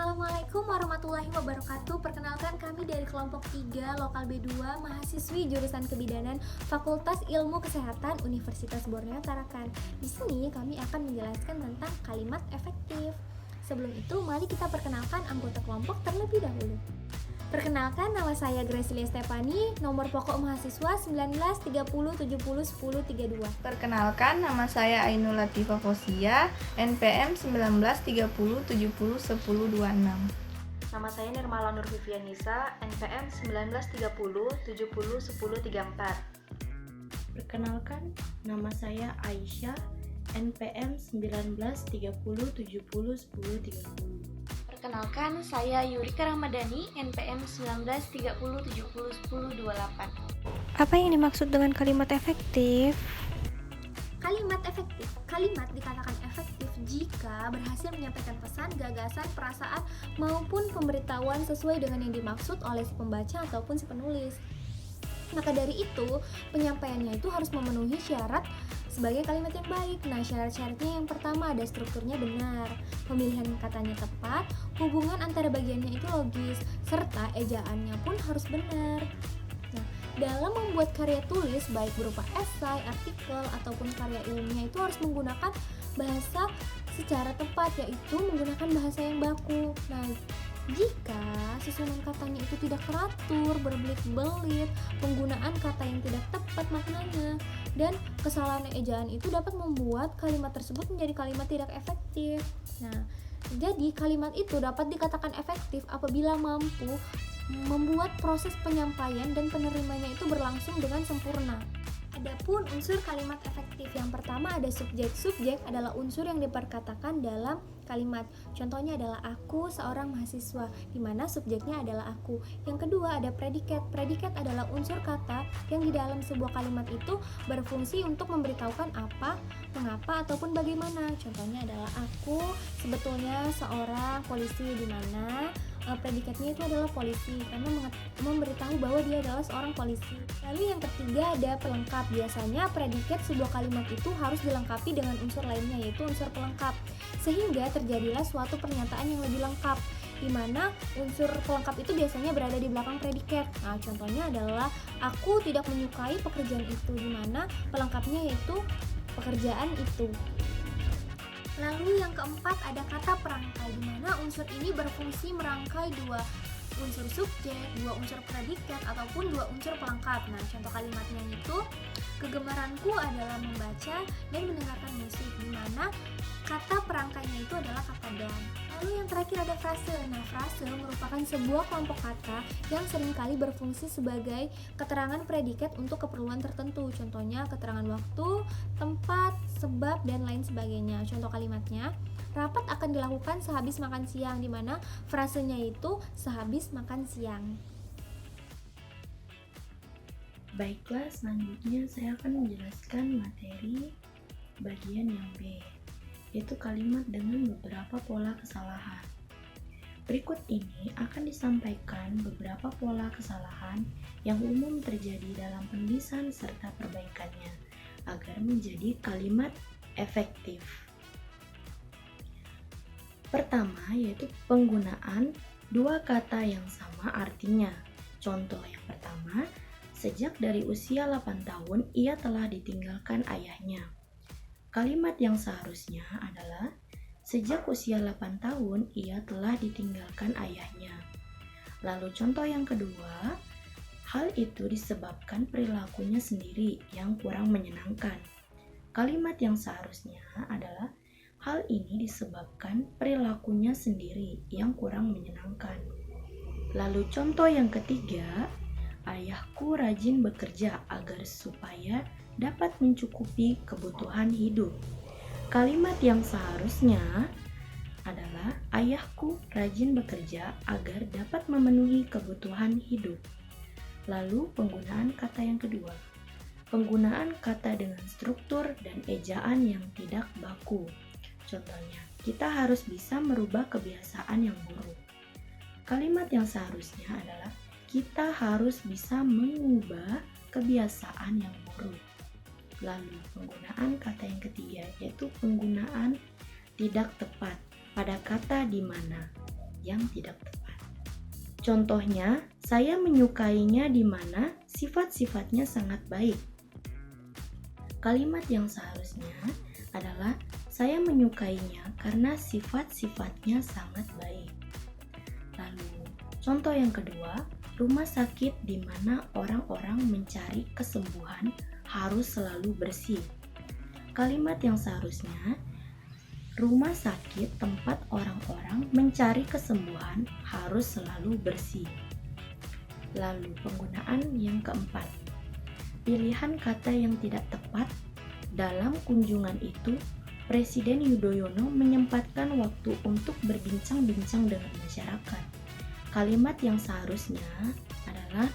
Assalamualaikum warahmatullahi wabarakatuh. Perkenalkan kami dari kelompok 3 Lokal B2 mahasiswi jurusan Kebidanan Fakultas Ilmu Kesehatan Universitas Borneo Tarakan. Di sini kami akan menjelaskan tentang kalimat efektif. Sebelum itu, mari kita perkenalkan anggota kelompok terlebih dahulu. Perkenalkan, nama saya Gracilia Stefani, nomor pokok mahasiswa 19 30 70 10 32. Perkenalkan, nama saya Ainul Latifah Fosia, NPM 19 30 70 10 26. Nama saya Nirmala Nur Vivianisa, NPM 19 30 70 10 34. Perkenalkan, nama saya Aisyah, NPM 19 30 70 10 30. Perkenalkan, saya Yurika Ramadhani, NPM 19 30 70 10 28. Apa yang dimaksud dengan kalimat efektif? Kalimat efektif. Kalimat dikatakan efektif jika berhasil menyampaikan pesan, gagasan, perasaan, maupun pemberitahuan sesuai dengan yang dimaksud oleh si pembaca ataupun si penulis. Maka dari itu, penyampaiannya itu harus memenuhi syarat sebagai kalimat yang baik. Nah, syarat-syaratnya yang pertama ada strukturnya benar, pemilihan katanya tepat, hubungan antara bagiannya itu logis, serta ejaannya pun harus benar. Nah, dalam membuat karya tulis baik berupa esai, artikel, ataupun karya ilmiah itu harus menggunakan bahasa secara tepat, yaitu menggunakan bahasa yang baku. Nah, jika susunan katanya itu tidak teratur, berbelit-belit, penggunaan kata yang tidak tepat maknanya, dan kesalahan ejaan itu dapat membuat kalimat tersebut menjadi kalimat tidak efektif. Nah, jadi kalimat itu dapat dikatakan efektif apabila mampu membuat proses penyampaian dan penerimanya itu berlangsung dengan sempurna. Adapun unsur kalimat efektif, yang pertama ada subjek. Subjek adalah unsur yang diperkatakan dalam kalimat. Contohnya adalah aku seorang mahasiswa, di mana subjeknya adalah aku. Yang kedua ada predikat. Predikat adalah unsur kata yang di dalam sebuah kalimat itu berfungsi untuk memberitahukan apa, mengapa, ataupun bagaimana. Contohnya adalah aku sebetulnya seorang polisi, di mana predikatnya itu adalah polisi karena memberitahu bahwa dia adalah seorang polisi. Lalu yang ketiga ada pelengkap. Biasanya predikat sebuah kalimat itu harus dilengkapi dengan unsur lainnya, yaitu unsur pelengkap, sehingga terjadilah suatu pernyataan yang lebih lengkap, di mana unsur pelengkap itu biasanya berada di belakang predikat. Nah, contohnya adalah aku tidak menyukai pekerjaan itu, di mana pelengkapnya yaitu pekerjaan itu. Lalu yang keempat ada kata perangkai, di mana unsur ini berfungsi merangkai dua unsur subjek, dua unsur predikat, ataupun dua unsur pelengkap. Nah, contoh kalimatnya itu kegemaranku adalah membaca dan mendengarkan musik, di mana kata perangkainya itu adalah kata dan. Lalu yang terakhir ada frase. Nah, frase merupakan sebuah kelompok kata yang seringkali berfungsi sebagai keterangan predikat untuk keperluan tertentu. Contohnya keterangan waktu, tempat, sebab, dan lain sebagainya. Contoh kalimatnya, rapat akan dilakukan sehabis makan siang, di mana frasenya itu sehabis makan siang. Baiklah, selanjutnya saya akan menjelaskan materi bagian yang B, yaitu kalimat dengan beberapa pola kesalahan. Berikut ini akan disampaikan beberapa pola kesalahan yang umum terjadi dalam penulisan serta perbaikannya agar menjadi kalimat efektif. Pertama, yaitu penggunaan dua kata yang sama artinya. Contoh yang pertama, sejak dari usia 8 tahun ia telah ditinggalkan ayahnya. Kalimat yang seharusnya adalah sejak usia 8 tahun ia telah ditinggalkan ayahnya. Lalu contoh yang kedua, hal itu disebabkan perilakunya sendiri yang kurang menyenangkan. Kalimat yang seharusnya adalah hal ini disebabkan perilakunya sendiri yang kurang menyenangkan. Lalu contoh yang ketiga, ayahku rajin bekerja agar supaya dapat mencukupi kebutuhan hidup. Kalimat yang seharusnya adalah ayahku rajin bekerja agar dapat memenuhi kebutuhan hidup. Lalu penggunaan kata yang kedua, penggunaan kata dengan struktur dan ejaan yang tidak baku. Contohnya, kita harus bisa merubah kebiasaan yang buruk. Kalimat yang seharusnya adalah kita harus bisa mengubah kebiasaan yang buruk. Lalu penggunaan kata yang ketiga, yaitu penggunaan tidak tepat pada kata di mana. yang tidak tepat. Contohnya, saya menyukainya di mana sifat-sifatnya sangat baik. Kalimat yang seharusnya adalah saya menyukainya karena sifat-sifatnya sangat baik. Lalu, contoh yang kedua, rumah sakit di mana orang-orang mencari kesembuhan harus selalu bersih. Kalimat yang seharusnya, rumah sakit tempat orang-orang mencari kesembuhan harus selalu bersih. Lalu penggunaan yang keempat, pilihan kata yang tidak tepat. Dalam kunjungan itu, Presiden Yudhoyono menyempatkan waktu untuk berbincang-bincang dengan masyarakat. Kalimat yang seharusnya adalah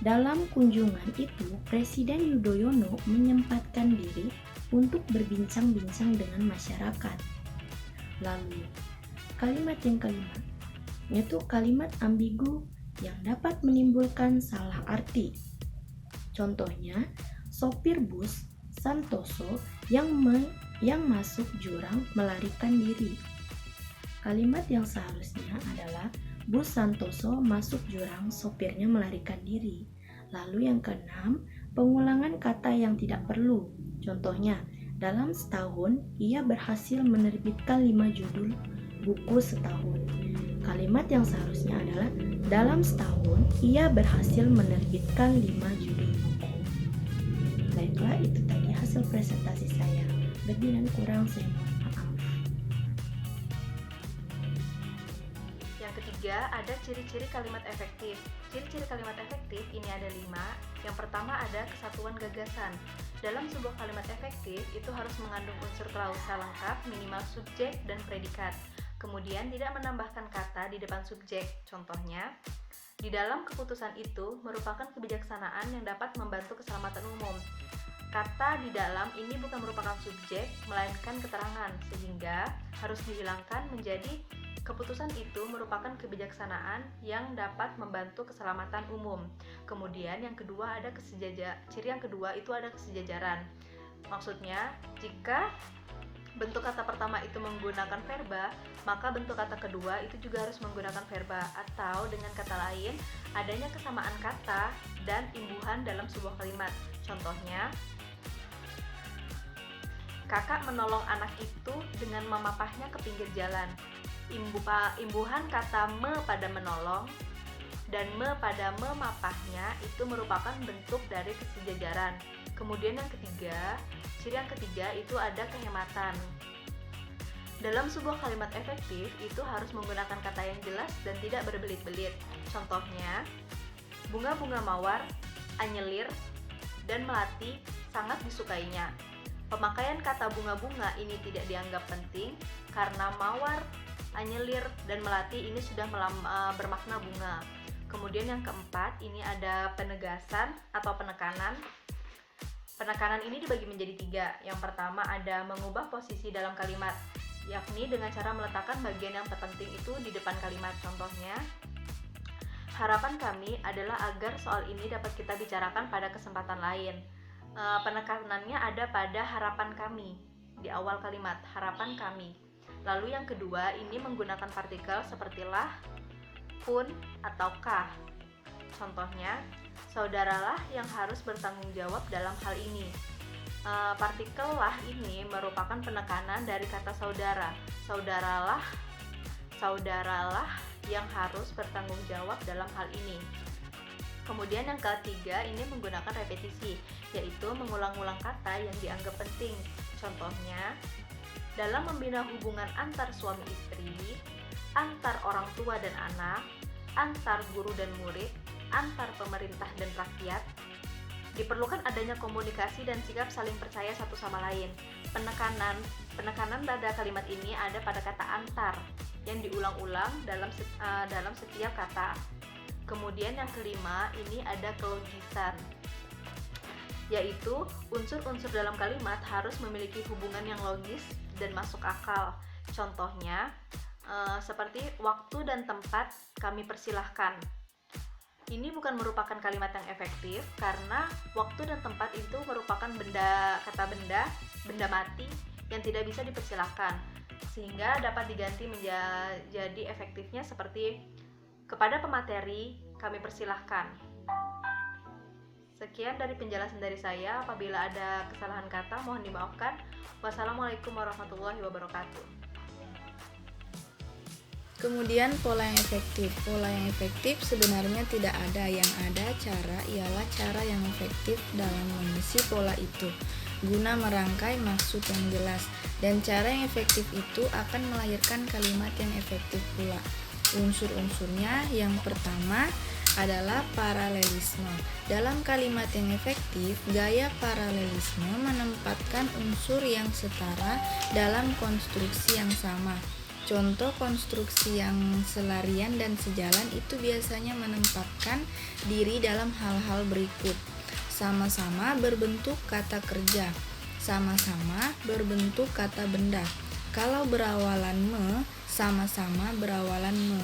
dalam kunjungan itu, Presiden Yudhoyono menyempatkan diri untuk berbincang-bincang dengan masyarakat. Lalu, kalimat yang kelima, yaitu kalimat ambigu yang dapat menimbulkan salah arti. Contohnya, sopir bus Santoso yang masuk jurang melarikan diri. Kalimat yang seharusnya adalah bus Santoso masuk jurang, sopirnya melarikan diri. Lalu yang keenam, pengulangan kata yang tidak perlu. Contohnya, dalam setahun ia berhasil menerbitkan 5 judul buku setahun. Kalimat yang seharusnya adalah dalam setahun ia berhasil menerbitkan 5 judul buku. Baiklah, itu tadi hasil presentasi saya. Lebih dan kurang saya mohon maaf. Yang ketiga, ada ciri-ciri kalimat efektif. Ciri-ciri kalimat efektif ini ada 5. Yang pertama ada kesatuan gagasan. Dalam sebuah kalimat efektif, itu harus mengandung unsur klausa lengkap, minimal subjek dan predikat. Kemudian tidak menambahkan kata di depan subjek. Contohnya, di dalam keputusan itu merupakan kebijaksanaan yang dapat membantu keselamatan umum. Kata di dalam ini bukan merupakan subjek, melainkan keterangan, sehingga harus dihilangkan menjadi keputusan itu merupakan kebijaksanaan yang dapat membantu keselamatan umum. Kemudian yang kedua ada ciri yang kedua itu ada kesejajaran. Maksudnya, jika bentuk kata pertama itu menggunakan verba, maka bentuk kata kedua itu juga harus menggunakan verba, atau dengan kata lain, adanya kesamaan kata dan imbuhan dalam sebuah kalimat. Contohnya, kakak menolong anak itu dengan memapahnya ke pinggir jalan. Imbuhan kata me pada menolong dan me pada memapahnya itu merupakan bentuk dari kesejajaran. Kemudian yang ketiga, ciri yang ketiga itu ada kehematan. Dalam sebuah kalimat efektif itu harus menggunakan kata yang jelas dan tidak berbelit-belit. Contohnya, bunga-bunga mawar, anyelir, dan melati sangat disukainya. Pemakaian kata bunga-bunga ini tidak dianggap penting karena mawar, anyelir, dan melati ini sudah bermakna bunga. Kemudian yang keempat, ini ada penegasan atau penekanan. Penekanan ini dibagi menjadi 3. Yang pertama ada mengubah posisi dalam kalimat, yakni dengan cara meletakkan bagian yang terpenting itu di depan kalimat. Contohnya, harapan kami adalah agar soal ini dapat kita bicarakan pada kesempatan lain. Penekanannya ada pada harapan kami di awal kalimat, harapan kami. Lalu yang kedua, ini menggunakan partikel seperti lah, pun, atau kah. Contohnya, saudaralah yang harus bertanggung jawab dalam hal ini. Partikel lah ini merupakan penekanan dari kata saudara. Saudaralah yang harus bertanggung jawab dalam hal ini. Kemudian yang ketiga, ini menggunakan repetisi, yaitu mengulang-ulang kata yang dianggap penting. Contohnya, dalam membina hubungan antar suami istri, antar orang tua dan anak, antar guru dan murid, antar pemerintah dan rakyat, diperlukan adanya komunikasi dan sikap saling percaya satu sama lain. Penekanan pada kalimat ini ada pada kata antar yang diulang-ulang dalam setiap kata. Kemudian yang kelima, ini ada kelogisan, yaitu unsur-unsur dalam kalimat harus memiliki hubungan yang logis dan masuk akal. Contohnya, seperti waktu dan tempat kami persilahkan. Ini bukan merupakan kalimat yang efektif karena waktu dan tempat itu merupakan benda mati yang tidak bisa dipersilahkan. sehingga dapat diganti menjadi efektifnya seperti kepada pemateri kami persilahkan. Sekian dari penjelasan dari saya. Apabila ada kesalahan kata mohon dimaafkan. Wassalamualaikum warahmatullahi wabarakatuh. Kemudian pola yang efektif. Pola yang efektif sebenarnya tidak ada, yang ada ialah cara yang efektif dalam mengisi pola itu guna merangkai maksud yang jelas, dan cara yang efektif itu akan melahirkan kalimat yang efektif pula. Unsur-unsurnya yang pertama adalah paralelisme. Dalam kalimat yang efektif, gaya paralelisme menempatkan unsur yang setara dalam konstruksi yang sama. Contoh konstruksi yang selarian dan sejalan itu biasanya menempatkan diri dalam hal-hal berikut. Sama-sama berbentuk kata kerja, sama-sama berbentuk kata benda. Kalau berawalan me, sama-sama berawalan me.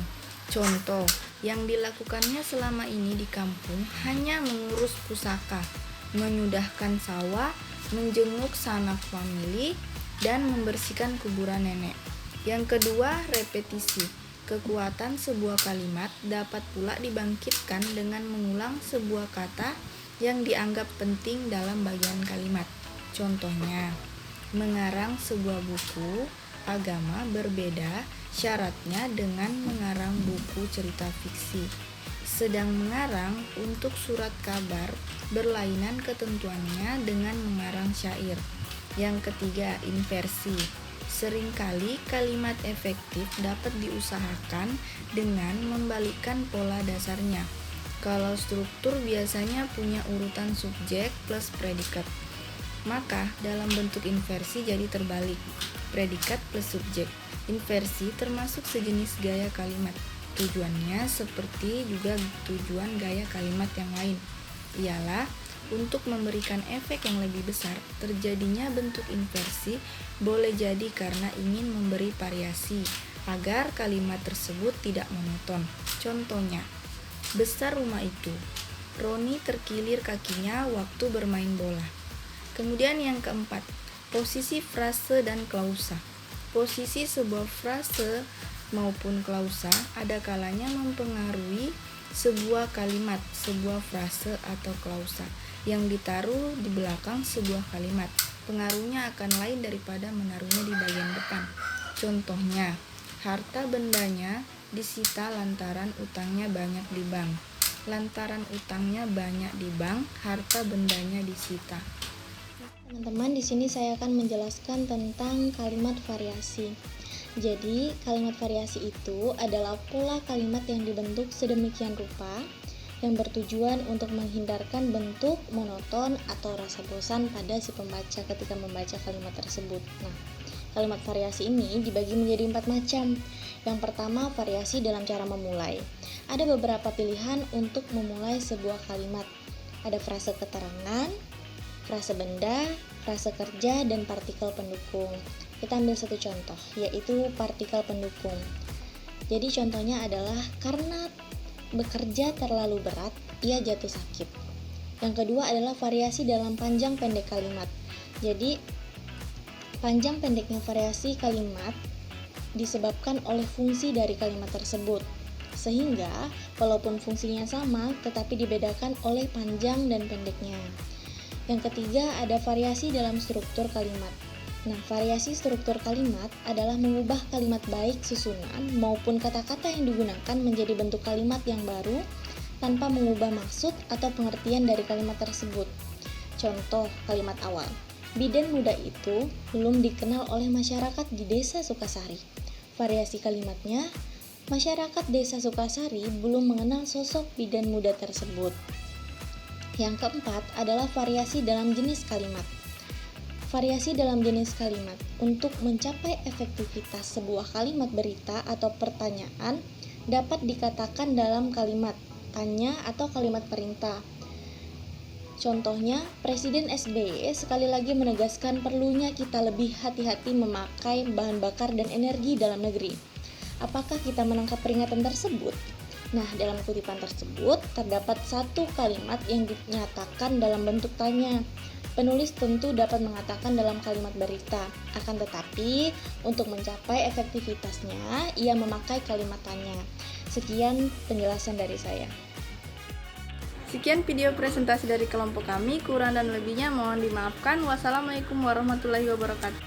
Contoh, yang dilakukannya selama ini di kampung hanya mengurus pusaka, menyudahkan sawah, menjenguk sanak famili, dan membersihkan kuburan nenek. Yang kedua, repetisi. Kekuatan sebuah kalimat dapat pula dibangkitkan dengan mengulang sebuah kata yang dianggap penting dalam bagian kalimat. Contohnya, mengarang sebuah buku agama berbeda syaratnya dengan mengarang buku cerita fiksi. Sedang mengarang untuk surat kabar berlainan ketentuannya dengan mengarang syair. Yang ketiga, inversi. Seringkali kalimat efektif dapat diusahakan dengan membalikkan pola dasarnya. Kalau struktur biasanya punya urutan subjek plus predikat, maka dalam bentuk inversi jadi terbalik, predikat plus subjek. Inversi termasuk sejenis gaya kalimat. Tujuannya seperti juga tujuan gaya kalimat yang lain, ialah untuk memberikan efek yang lebih besar. Terjadinya bentuk inversi boleh jadi karena ingin memberi variasi agar kalimat tersebut tidak monoton. Contohnya, besar rumah itu, Roni terkilir kakinya waktu bermain bola. Kemudian yang keempat, posisi frase dan klausa. Posisi sebuah frase maupun klausa ada kalanya mempengaruhi sebuah kalimat, sebuah frase atau klausa yang ditaruh di belakang sebuah kalimat. Pengaruhnya akan lain daripada menaruhnya di bagian depan. Contohnya, harta bendanya disita lantaran utangnya banyak di bank. Lantaran utangnya banyak di bank, harta bendanya disita. Teman-teman, di sini saya akan menjelaskan tentang kalimat variasi. Jadi, kalimat variasi itu adalah pola kalimat yang dibentuk sedemikian rupa yang bertujuan untuk menghindarkan bentuk monoton atau rasa bosan pada si pembaca ketika membaca kalimat tersebut. Nah, kalimat variasi ini dibagi menjadi 4 macam. Yang pertama, variasi dalam cara memulai. Ada beberapa pilihan untuk memulai sebuah kalimat. Ada frase keterangan, frase benda, frase kerja, dan partikel pendukung. Kita ambil satu contoh, yaitu partikel pendukung. Jadi contohnya adalah karena bekerja terlalu berat, ia jatuh sakit. Yang kedua adalah variasi dalam panjang pendek kalimat. Jadi panjang pendeknya variasi kalimat disebabkan oleh fungsi dari kalimat tersebut. Sehingga walaupun fungsinya sama, tetapi dibedakan oleh panjang dan pendeknya. Yang ketiga ada variasi dalam struktur kalimat. Nah, variasi struktur kalimat adalah mengubah kalimat baik susunan maupun kata-kata yang digunakan menjadi bentuk kalimat yang baru tanpa mengubah maksud atau pengertian dari kalimat tersebut. Contoh kalimat awal, bidan muda itu belum dikenal oleh masyarakat di desa Sukasari. Variasi kalimatnya, masyarakat desa Sukasari belum mengenal sosok bidan muda tersebut. Yang keempat adalah variasi dalam jenis kalimat. Variasi dalam jenis kalimat. Untuk mencapai efektivitas sebuah kalimat berita atau pertanyaan dapat dikatakan dalam kalimat tanya atau kalimat perintah. Contohnya, Presiden SBY sekali lagi menegaskan perlunya kita lebih hati-hati memakai bahan bakar dan energi dalam negeri. Apakah kita menangkap peringatan tersebut? Nah, dalam kutipan tersebut terdapat satu kalimat yang dinyatakan dalam bentuk tanya. Penulis tentu dapat mengatakan dalam kalimat berita, akan tetapi untuk mencapai efektivitasnya, ia memakai kalimat tanya. Sekian penjelasan dari saya. Sekian video presentasi dari kelompok kami, kurang dan lebihnya mohon dimaafkan. Wassalamualaikum warahmatullahi wabarakatuh.